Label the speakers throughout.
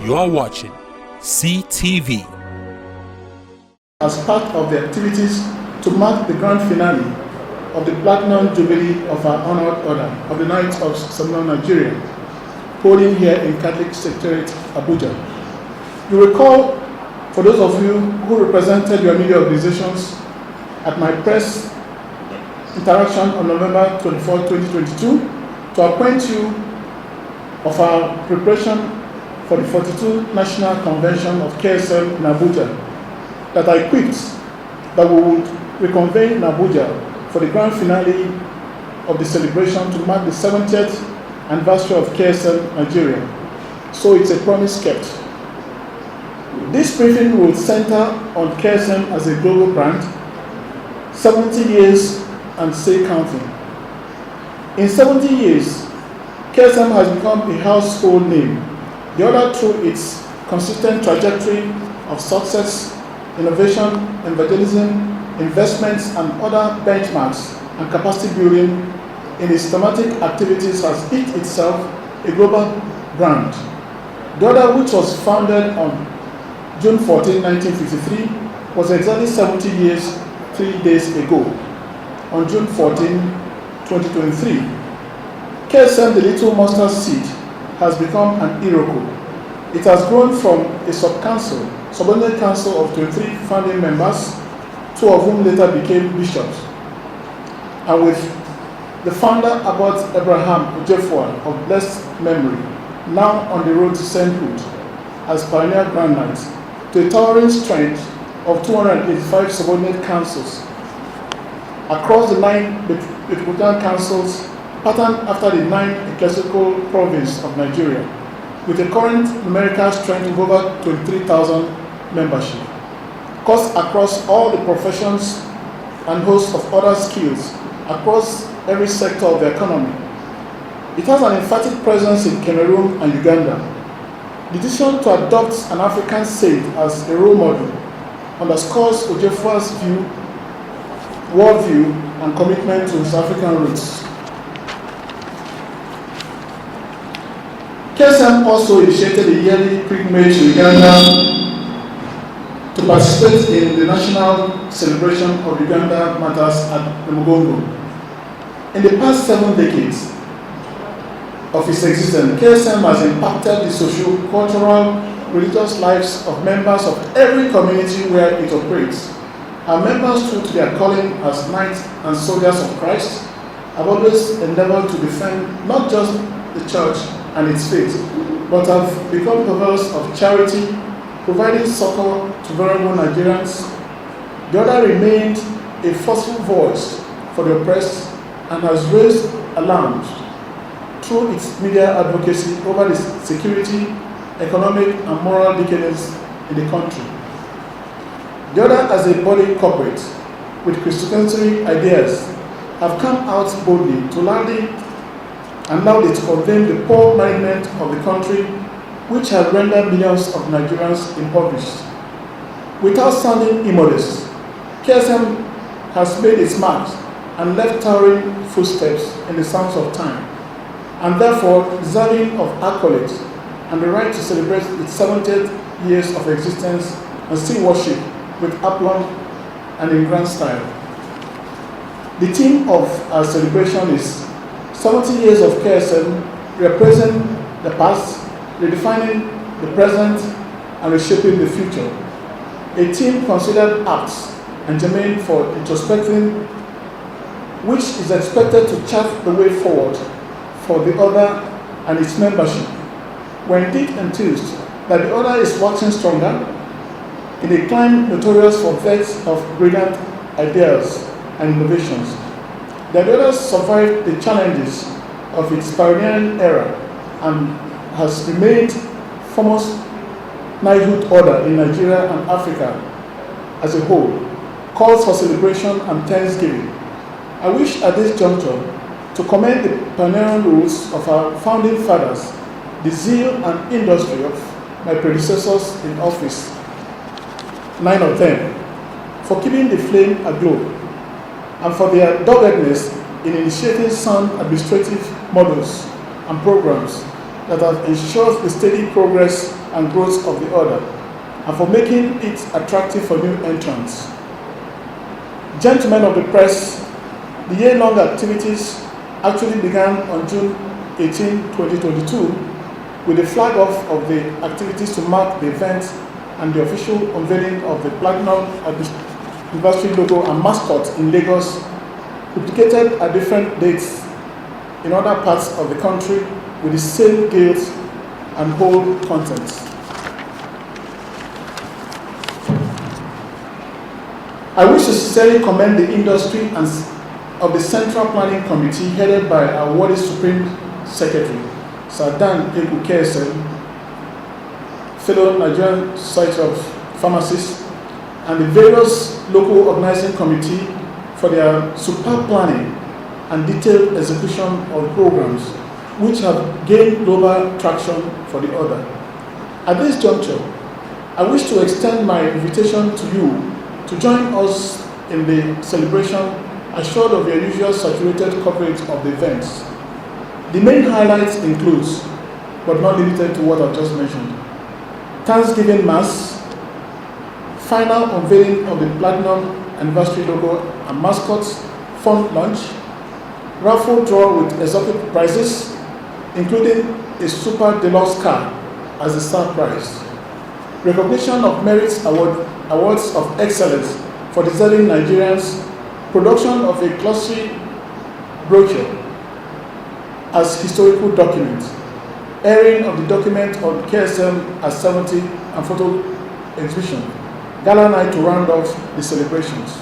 Speaker 1: You're watching CTV.
Speaker 2: As part of the activities to mark the grand finale of the Platinum Jubilee of our Honored Order of the Knights of Nigeria, holding here in Catholic Secretariat, Abuja. You recall, for those of you who represented your media organizations at my press interaction on November 24, 2022, to acquaint you of our preparation for the 42nd National Convention of KSM in Abuja, that I equipped that we would reconvene in Abuja for the grand finale of the celebration to mark the 70th anniversary of KSM Nigeria. So it's a promise kept. This briefing will center on KSM as a global brand, 70 years and still counting. In 70 years, KSM has become a household name, the other through its consistent trajectory of success, innovation, evangelism, investments, and other benchmarks and capacity building in its thematic activities has hit itself a global brand. The other, which was founded on June 14, 1953, was exactly 70 years, 3 days ago, on June 14, 2023. KSM, the little mustard seed, has become an Iroko. It has grown from a subordinate council of 23 founding members, 2 of whom later became bishops, and with the founder Abbot Abraham Ojefua of blessed memory, now on the road to sainthood as pioneer Grand Knight, to a towering strength of 285 subordinate councils across the 9 metropolitan councils, patterned after the 9 ecclesiastical provinces of Nigeria, with a current numerical strength of over 23,000 membership, course across all the professions and hosts of other skills across every sector of the economy. It has an emphatic presence in Cameroon and Uganda. The decision to adopt an African saint as a role model underscores Ojefua's worldview and commitment to his African roots. KSM also initiated a yearly pilgrimage to Uganda to participate in the national celebration of Uganda matters at the Mugongo. In the past 7 decades of its existence, KSM has impacted the social, cultural, religious lives of members of every community where it operates. Our members, true to their calling as knights and soldiers of Christ, have always endeavored to defend not just the church and its faith, but have become purveyors of charity, providing succor to vulnerable Nigerians. The other remained a forceful voice for the oppressed and has raised alarms through its media advocacy over the security, economic, and moral decadence in the country. The other, as a body corporate with Christocentric ideas, have come out boldly to loudly to condemn the poor management of the country, which has rendered millions of Nigerians impoverished. Without sounding immodest, KSM has made its marks and left towering footsteps in the sands of time, and therefore deserving of accolades and the right to celebrate its 70th years of existence and still worship with aplomb and in grand style. The theme of our celebration is 70 years of KSM, representing the past, redefining the present, and reshaping the future. A theme considered apt and germane for introspection, which is expected to chart the way forward for the order and its membership. We're indeed enthused that the order is waxing stronger in a climb notorious for threats of brilliant ideas and innovations. The order survived the challenges of its pioneering era and has remained foremost knighthood order in Nigeria and Africa as a whole, calls for celebration and thanksgiving. I wish at this juncture to commend the pioneering rules of our founding fathers, the zeal and industry of my predecessors in office, 9 of them, for keeping the flame aglow, and for their doggedness in initiating sound administrative models and programs that have ensured the steady progress and growth of the order, and for making it attractive for new entrants. Gentlemen of the press, the year-long activities actually began on June 18, 2022, with the flag-off of the activities to mark the event and the official unveiling of the Platinum Anniversary logo and mascot in Lagos, duplicated at different dates in other parts of the country with the same gilt and bold contents. I wish to sincerely commend the industry and of the Central Planning Committee headed by our worthy Supreme Secretary, Sir Dan Egu KSM, fellow Nigerian Society of Pharmacists, and the various local organizing committee for their superb planning and detailed execution of programs which have gained global traction for the order. At this juncture, I wish to extend my invitation to you to join us in the celebration, assured of your usual saturated coverage of the events. The main highlights includes, but not limited to what I've just mentioned, Thanksgiving Mass, final unveiling of the Platinum Anniversary logo and mascots, fun lunch, raffle draw with exotic prizes, including a Super Deluxe car as the star prize, recognition of merits awards of excellence for deserving Nigerians, production of a glossy brochure as historical document, airing of the document on KSM at 70 and photo exhibition, gala night to round off the celebrations.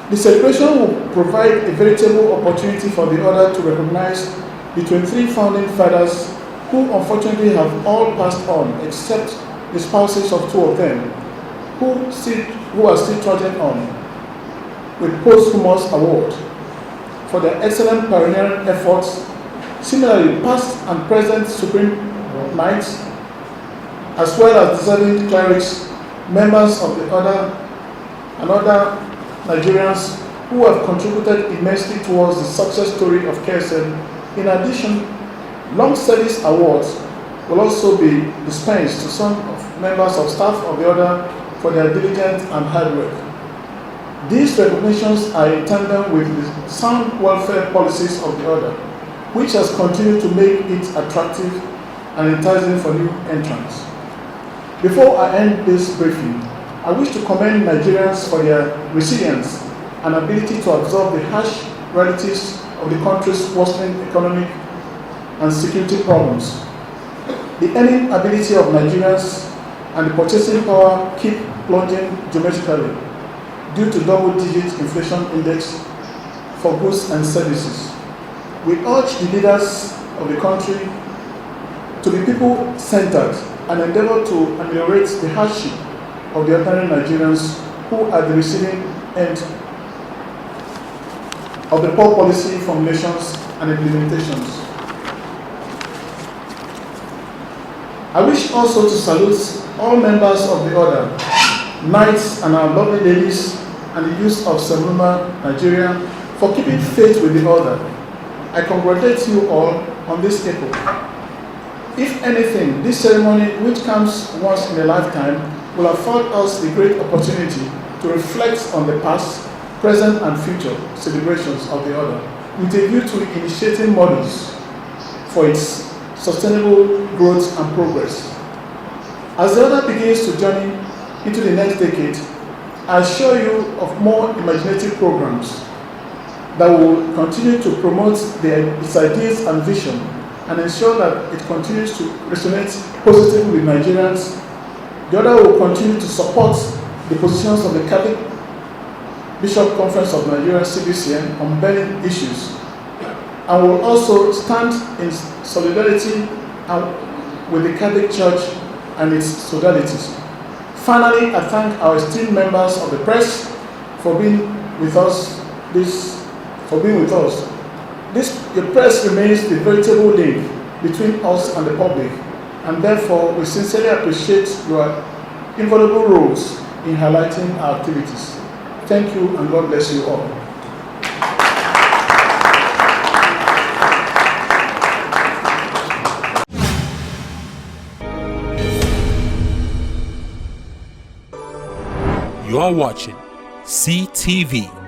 Speaker 2: The celebration will provide a veritable opportunity for the order to recognize the 23 founding fathers who unfortunately have all passed on except the spouses of 2 of them who are still trudging on with posthumous award for their excellent pioneering efforts. Similarly, past and present Supreme Knights, as well as deserving clerics, members of the order, and other Nigerians who have contributed immensely towards the success story of KSM. In addition, long service awards will also be dispensed to some members of staff of the order for their diligence and hard work. These recognitions are in tandem with the sound welfare policies of the order, which has continued to make it attractive and enticing for new entrants. Before I end this briefing, I wish to commend Nigerians for their resilience and ability to absorb the harsh realities of the country's worsening economic and security problems. The earning ability of Nigerians and the purchasing power keep plunging geometrically due to double-digit inflation index for goods and services. We urge the leaders of the country to be people-centered and endeavor to ameliorate the hardship of the ordinary Nigerians who are the receiving end of the poor policy formulations and implementations. I wish also to salute all members of the order, knights and our lovely ladies, and the youth of Mulumba, Nigeria, for keeping faith with the order. I congratulate you all on this epoch. If anything, this ceremony, which comes once in a lifetime, will afford us the great opportunity to reflect on the past, present, and future celebrations of the order, with a view to initiating models for its sustainable growth and progress. As the order begins to journey into the next decade, I assure you of more imaginative programs that will continue to promote its ideas and vision and ensure that it continues to resonate positively with Nigerians. The order will continue to support the positions of the Catholic Bishop Conference of Nigeria, CBCN, on burning issues, and will also stand in solidarity with the Catholic Church and its sodalities. Finally, I thank our esteemed members of the press for being with us. The press remains the veritable link between us and the public, and therefore we sincerely appreciate your invaluable roles in highlighting our activities. Thank you, and God bless you all.
Speaker 1: You are watching CTV